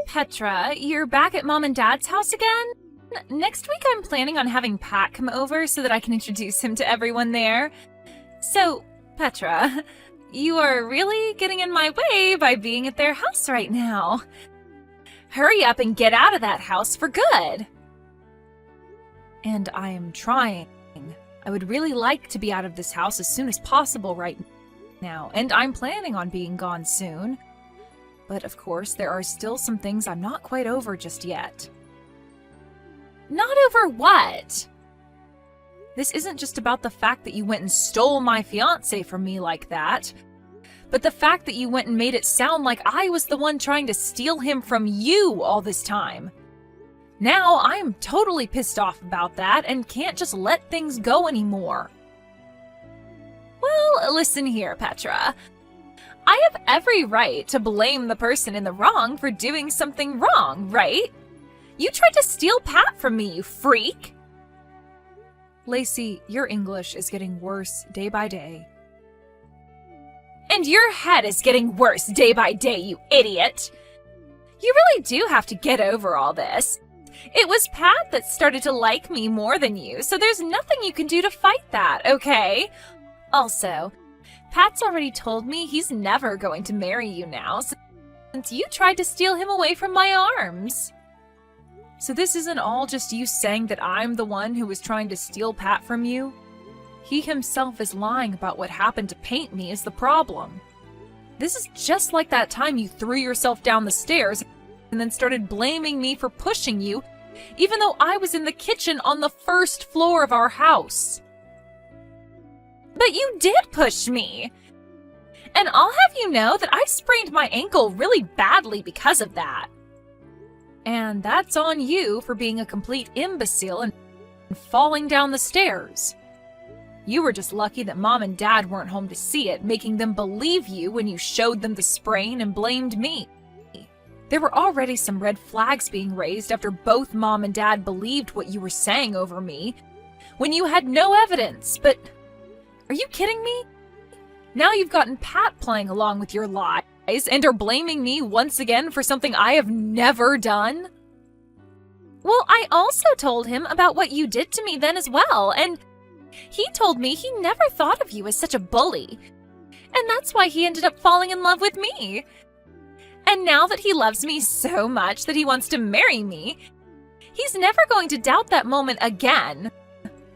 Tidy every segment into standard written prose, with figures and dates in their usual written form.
Petra, you're back at Mom and Dad's house again? Next week I'm planning on having Pat come over so that I can introduce him to everyone there. So, Petra, you are really getting in my way by being at their house right now. Hurry up and get out of that house for good. And I am trying. I would really like to be out of this house as soon as possible right now, and I'm planning on being gone soon. But of course, there are still some things I'm not quite over just yet. Not over what? This isn't just about the fact that you went and stole my fiancé from me like that, but the fact that you went and made it sound like I was the one trying to steal him from you all this time. Now I'm totally pissed off about that and can't just let things go anymore. Well, listen here, Petra. I have every right to blame the person in the wrong for doing something wrong, right? You tried to steal Pat from me, you freak! Lacey, your English is getting worse day by day. And your head is getting worse day by day, you idiot! You really do have to get over all this. It was Pat that started to like me more than you, so there's nothing you can do to fight that, okay? Also, Pat's already told me he's never going to marry you now, since you tried to steal him away from my arms. So this isn't all just you saying that I'm the one who was trying to steal Pat from you? He himself is lying about what happened to paint me is the problem. This is just like that time you threw yourself down the stairs and then started blaming me for pushing you, even though I was in the kitchen on the first floor of our house. But you did push me! And I'll have you know that I sprained my ankle really badly because of that. And that's on you for being a complete imbecile and falling down the stairs. You were just lucky that Mom and Dad weren't home to see it, making them believe you when you showed them the sprain and blamed me. There were already some red flags being raised after both Mom and Dad believed what you were saying over me, when you had no evidence, but are you kidding me? Now you've gotten Pat playing along with your lies and are blaming me once again for something I have never done? Well, I also told him about what you did to me then as well, and he told me he never thought of you as such a bully. And that's why he ended up falling in love with me. And now that he loves me so much that he wants to marry me, he's never going to doubt that moment again,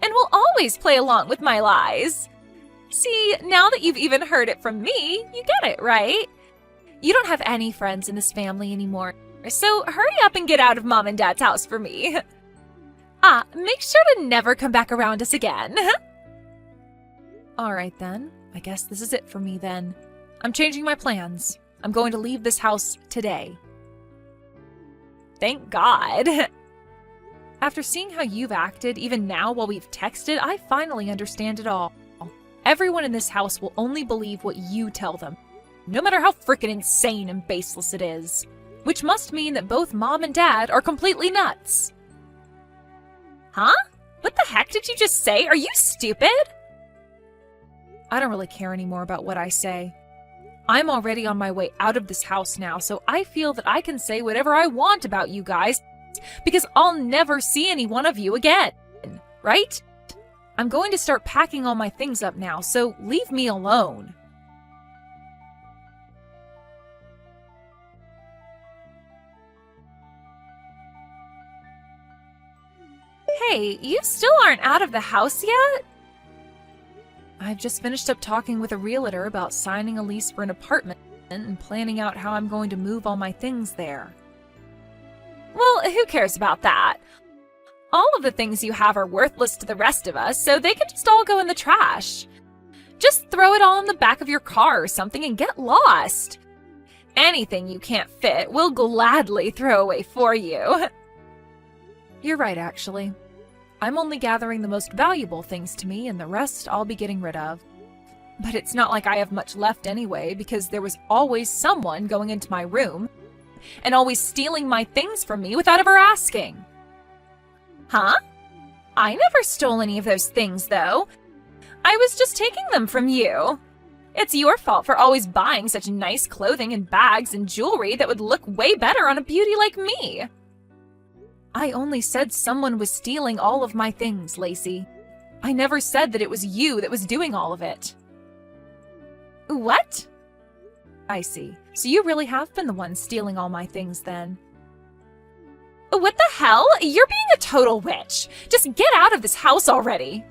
and will always play along with my lies. See, now that you've even heard it from me, you get it, right? You don't have any friends in this family anymore, so hurry up and get out of Mom and Dad's house for me. Make sure to never come back around us again. Alright then, I guess this is it for me then. I'm changing my plans. I'm going to leave this house today. Thank God. After seeing how you've acted, even now while we've texted, I finally understand it all. Everyone in this house will only believe what you tell them, no matter how frickin' insane and baseless it is. Which must mean that both Mom and Dad are completely nuts. Huh? What the heck did you just say? Are you stupid? I don't really care anymore about what I say. I'm already on my way out of this house now, so I feel that I can say whatever I want about you guys, because I'll never see any one of you again, right? I'm going to start packing all my things up now, so leave me alone. Hey, you still aren't out of the house yet? I've just finished up talking with a realtor about signing a lease for an apartment and planning out how I'm going to move all my things there. Well, who cares about that? All of the things you have are worthless to the rest of us, so they can just all go in the trash. Just throw it all in the back of your car or something and get lost. Anything you can't fit, we'll gladly throw away for you. You're right, actually. I'm only gathering the most valuable things to me, and the rest I'll be getting rid of. But it's not like I have much left anyway, because there was always someone going into my room and always stealing my things from me without ever asking. Huh? I never stole any of those things, though. I was just taking them from you. It's your fault for always buying such nice clothing and bags and jewelry that would look way better on a beauty like me. I only said someone was stealing all of my things, Lacey. I never said that it was you that was doing all of it. What? I see. So you really have been the one stealing all my things then. What the hell? You're being a total witch. Just get out of this house already.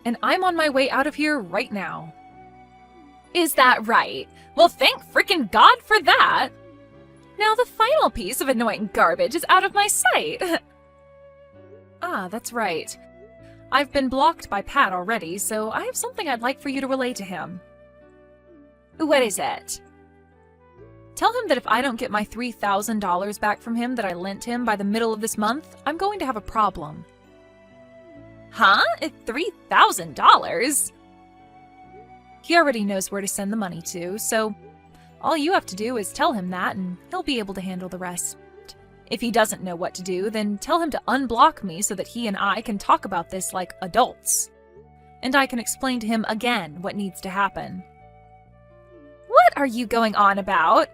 And I'm on my way out of here right now. Is that right? Well, thank frickin' God for that. Now the final piece of annoying garbage is out of my sight. Ah, that's right. I've been blocked by Pat already, so I have something I'd like for you to relay to him. What is it? Tell him that if I don't get my $3,000 back from him that I lent him by the middle of this month, I'm going to have a problem. Huh? $3,000? He already knows where to send the money to, so all you have to do is tell him that and he'll be able to handle the rest. If he doesn't know what to do, then tell him to unblock me so that he and I can talk about this like adults. And I can explain to him again what needs to happen. What are you going on about?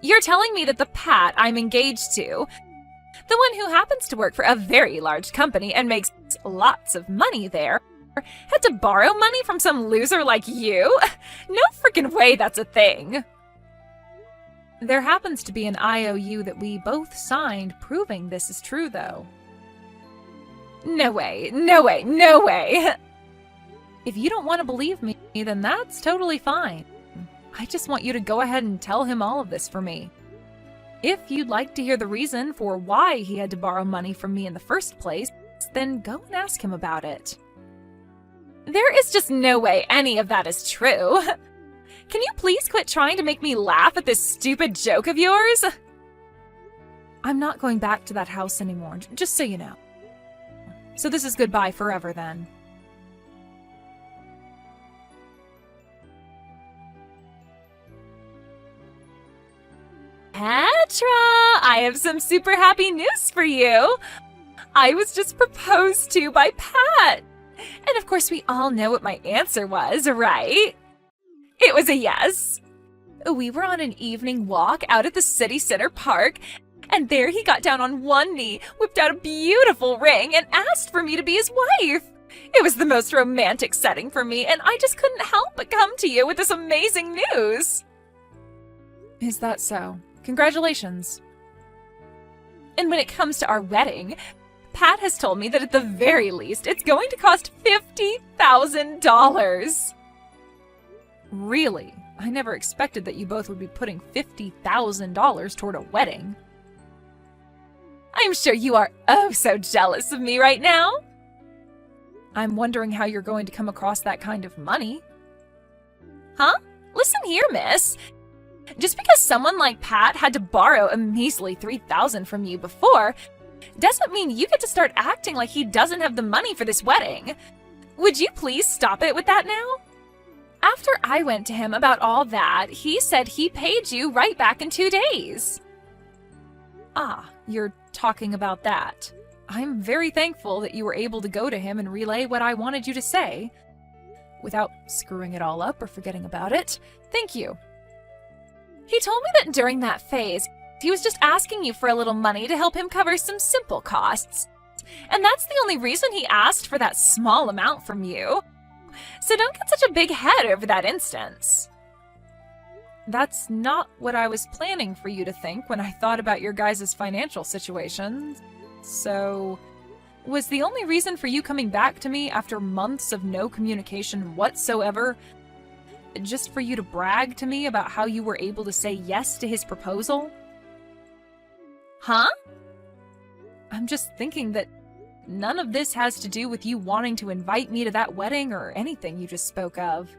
You're telling me that the Pat I'm engaged to, the one who happens to work for a very large company and makes lots of money there, had to borrow money from some loser like you? No freaking way that's a thing. There happens to be an IOU that we both signed proving this is true, though. No way, no way, no way. If you don't want to believe me, then that's totally fine. I just want you to go ahead and tell him all of this for me. If you'd like to hear the reason for why he had to borrow money from me in the first place, then go and ask him about it. There is just no way any of that is true. Can you please quit trying to make me laugh at this stupid joke of yours? I'm not going back to that house anymore, just so you know. So this is goodbye forever then. Petra, I have some super happy news for you. I was just proposed to by Pat. And of course we all know what my answer was, right? It was a yes. We were on an evening walk out at the city center park, and there he got down on one knee, whipped out a beautiful ring, and asked for me to be his wife. It was the most romantic setting for me, and I just couldn't help but come to you with this amazing news. Is that so? Congratulations. And when it comes to our wedding, Pat has told me that at the very least, it's going to cost $50,000. Really? I never expected that you both would be putting $50,000 toward a wedding. I'm sure you are oh so jealous of me right now. I'm wondering how you're going to come across that kind of money. Huh? Listen here, miss. Just because someone like Pat had to borrow a measly $3,000 from you before doesn't mean you get to start acting like he doesn't have the money for this wedding. Would you please stop it with that now? After I went to him about all that, he said he paid you right back in 2 days. Ah, you're talking about that. I'm very thankful that you were able to go to him and relay what I wanted you to say, without screwing it all up or forgetting about it. Thank you. He told me that during that phase, he was just asking you for a little money to help him cover some simple costs. And that's the only reason he asked for that small amount from you. So don't get such a big head over that instance. That's not what I was planning for you to think when I thought about your guys' financial situation. So, was the only reason for you coming back to me after months of no communication whatsoever just for you to brag to me about how you were able to say yes to his proposal? Huh? I'm just thinking that none of this has to do with you wanting to invite me to that wedding or anything you just spoke of.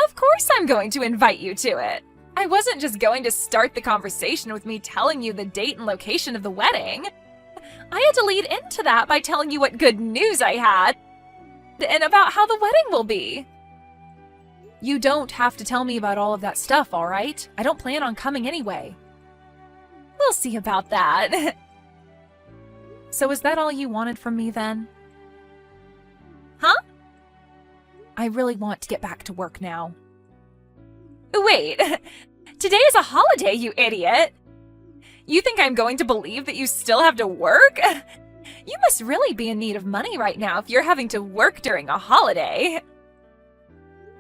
Of course I'm going to invite you to it. I wasn't just going to start the conversation with me telling you the date and location of the wedding. I had to lead into that by telling you what good news I had and about how the wedding will be. You don't have to tell me about all of that stuff, all right? I don't plan on coming anyway. We'll see about that. So is that all you wanted from me then? Huh? I really want to get back to work now. Wait, today is a holiday, you idiot! You think I'm going to believe that you still have to work? You must really be in need of money right now if you're having to work during a holiday.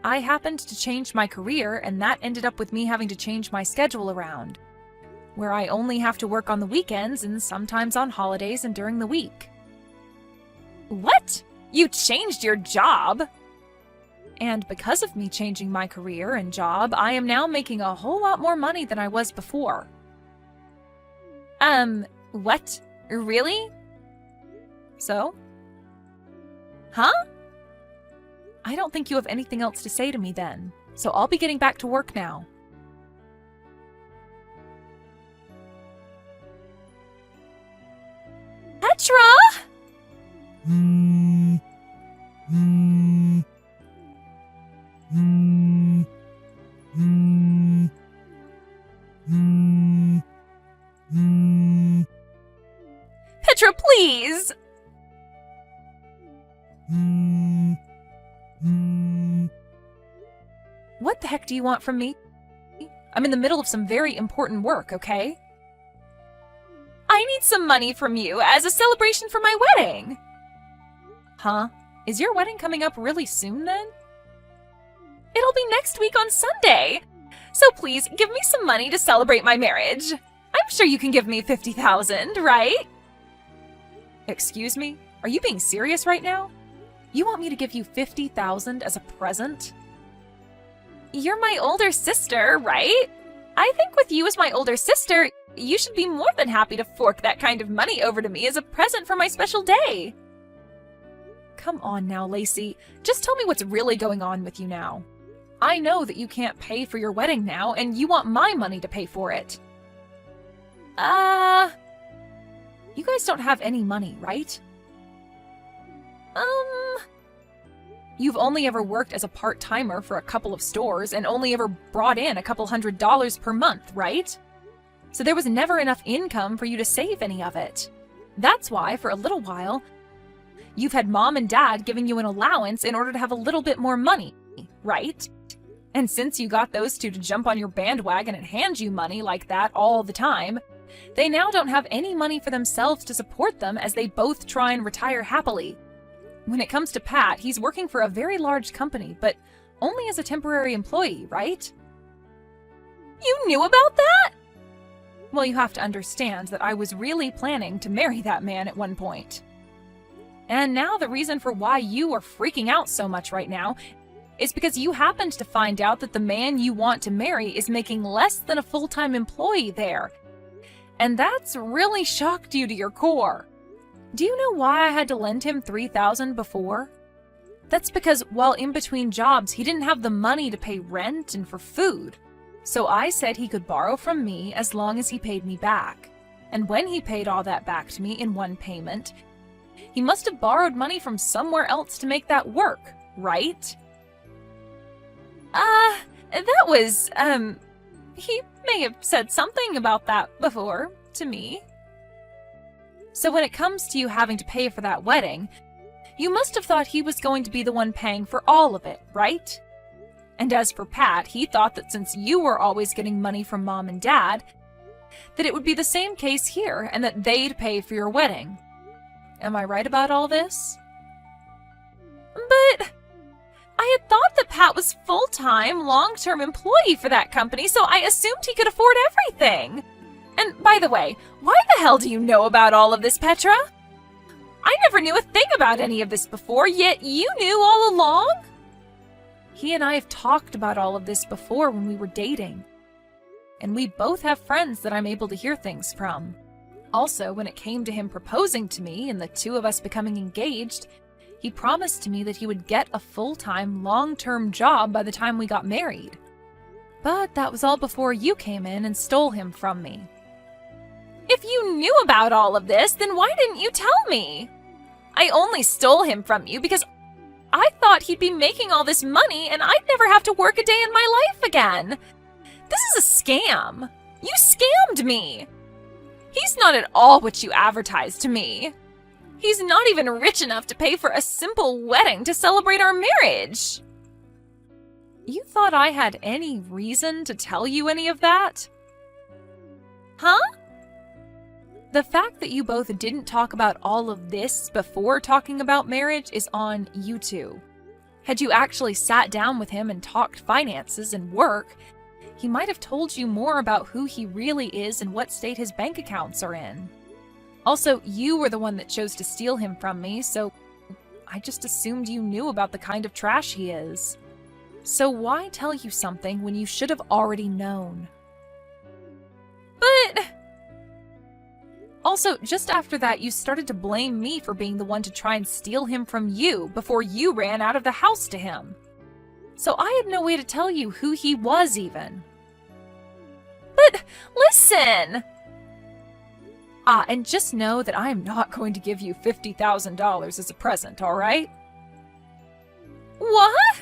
I happened to change my career, and that ended up with me having to change my schedule around, where I only have to work on the weekends and sometimes on holidays and during the week. What? You changed your job? And because of me changing my career and job, I am now making a whole lot more money than I was before. What? Really? So? Huh? I don't think you have anything else to say to me then, so I'll be getting back to work now. Petra? Petra, please! What the heck do you want from me? I'm in the middle of some very important work, okay? I need some money from you as a celebration for my wedding. Huh? Is your wedding coming up really soon then? It'll be next week on Sunday. So please, give me some money to celebrate my marriage. I'm sure you can give me $50,000, right? Excuse me? Are you being serious right now? You want me to give you $50,000 as a present? You're my older sister, right? I think with you as my older sister, you should be more than happy to fork that kind of money over to me as a present for my special day. Come on now, Lacey. Just tell me what's really going on with you now. I know that you can't pay for your wedding now, and you want my money to pay for it. You guys don't have any money, right? You've only ever worked as a part-timer for a couple of stores and only ever brought in a couple $100s per month, right? So there was never enough income for you to save any of it. That's why, for a little while, you've had mom and dad giving you an allowance in order to have a little bit more money, right? And since you got those two to jump on your bandwagon and hand you money like that all the time, they now don't have any money for themselves to support them as they both try and retire happily. When it comes to Pat, he's working for a very large company, but only as a temporary employee, right? You knew about that? Well, you have to understand that I was really planning to marry that man at one point. And now the reason for why you are freaking out so much right now is because you happened to find out that the man you want to marry is making less than a full-time employee there. And that's really shocked you to your core. Do you know why I had to lend him $3,000 before? That's because while in between jobs, he didn't have the money to pay rent and for food. So I said he could borrow from me as long as he paid me back. And when he paid all that back to me in one payment, he must have borrowed money from somewhere else to make that work, right? That was, he may have said something about that before to me. So when it comes to you having to pay for that wedding, you must have thought he was going to be the one paying for all of it, right? And as for Pat, he thought that since you were always getting money from mom and dad, that it would be the same case here and that they'd pay for your wedding. Am I right about all this? But I had thought that Pat was full-time, long-term employee for that company, so I assumed he could afford everything. And by the way, why the hell do you know about all of this, Petra? I never knew a thing about any of this before, yet you knew all along? He and I have talked about all of this before when we were dating. And we both have friends that I'm able to hear things from. Also, when it came to him proposing to me and the two of us becoming engaged, he promised to me that he would get a full-time, long-term job by the time we got married. But that was all before you came in and stole him from me. If you knew about all of this, then why didn't you tell me? I only stole him from you because I thought he'd be making all this money and I'd never have to work a day in my life again. This is a scam. You scammed me. He's not at all what you advertised to me. He's not even rich enough to pay for a simple wedding to celebrate our marriage. You thought I had any reason to tell you any of that? Huh? The fact that you both didn't talk about all of this before talking about marriage is on you two. Had you actually sat down with him and talked finances and work, he might have told you more about who he really is and what state his bank accounts are in. Also, you were the one that chose to steal him from me, so I just assumed you knew about the kind of trash he is. So why tell you something when you should have already known? But... Also, just after that, you started to blame me for being the one to try and steal him from you before you ran out of the house to him. So I had no way to tell you who he was even. But listen! And just know that I am not going to give you $50,000 as a present, all right? What?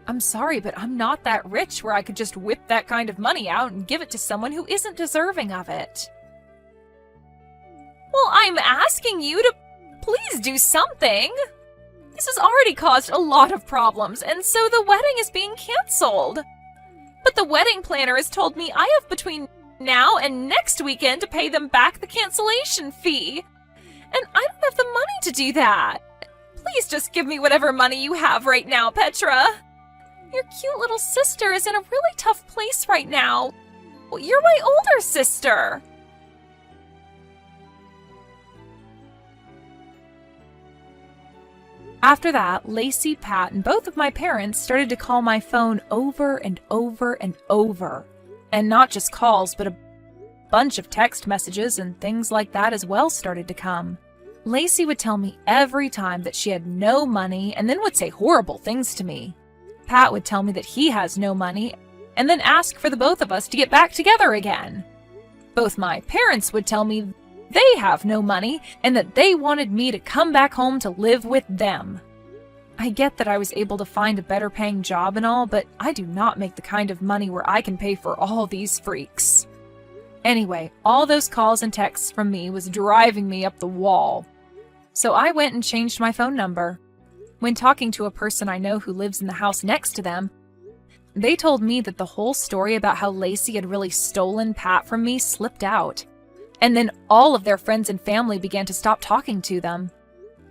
I'm sorry, but I'm not that rich where I could just whip that kind of money out and give it to someone who isn't deserving of it. Well, I'm asking you to please do something. This has already caused a lot of problems, and so the wedding is being canceled. But the wedding planner has told me I have between now and next weekend to pay them back the cancellation fee. And I don't have the money to do that. Please just give me whatever money you have right now, Petra. Your cute little sister is in a really tough place right now. You're my older sister. After that, Lacey, Pat, and both of my parents started to call my phone over and over and over. And not just calls, but a bunch of text messages and things like that as well started to come. Lacey would tell me every time that she had no money and then would say horrible things to me. Pat would tell me that he has no money and then ask for the both of us to get back together again. Both my parents would tell me they have no money and that they wanted me to come back home to live with them. I get that I was able to find a better paying job and all, but I do not make the kind of money where I can pay for all these freaks. Anyway, all those calls and texts from me was driving me up the wall. So I went and changed my phone number. When talking to a person I know who lives in the house next to them, they told me that the whole story about how Lacey had really stolen Pat from me slipped out. And then all of their friends and family began to stop talking to them.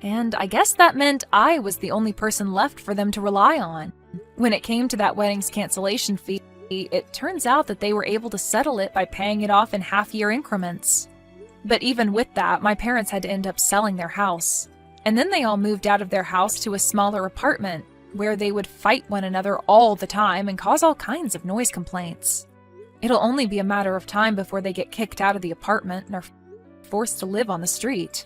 And I guess that meant I was the only person left for them to rely on. When it came to that wedding's cancellation fee, it turns out that they were able to settle it by paying it off in half-year increments. But even with that, my parents had to end up selling their house. And then they all moved out of their house to a smaller apartment, where they would fight one another all the time and cause all kinds of noise complaints. It'll only be a matter of time before they get kicked out of the apartment and are forced to live on the street.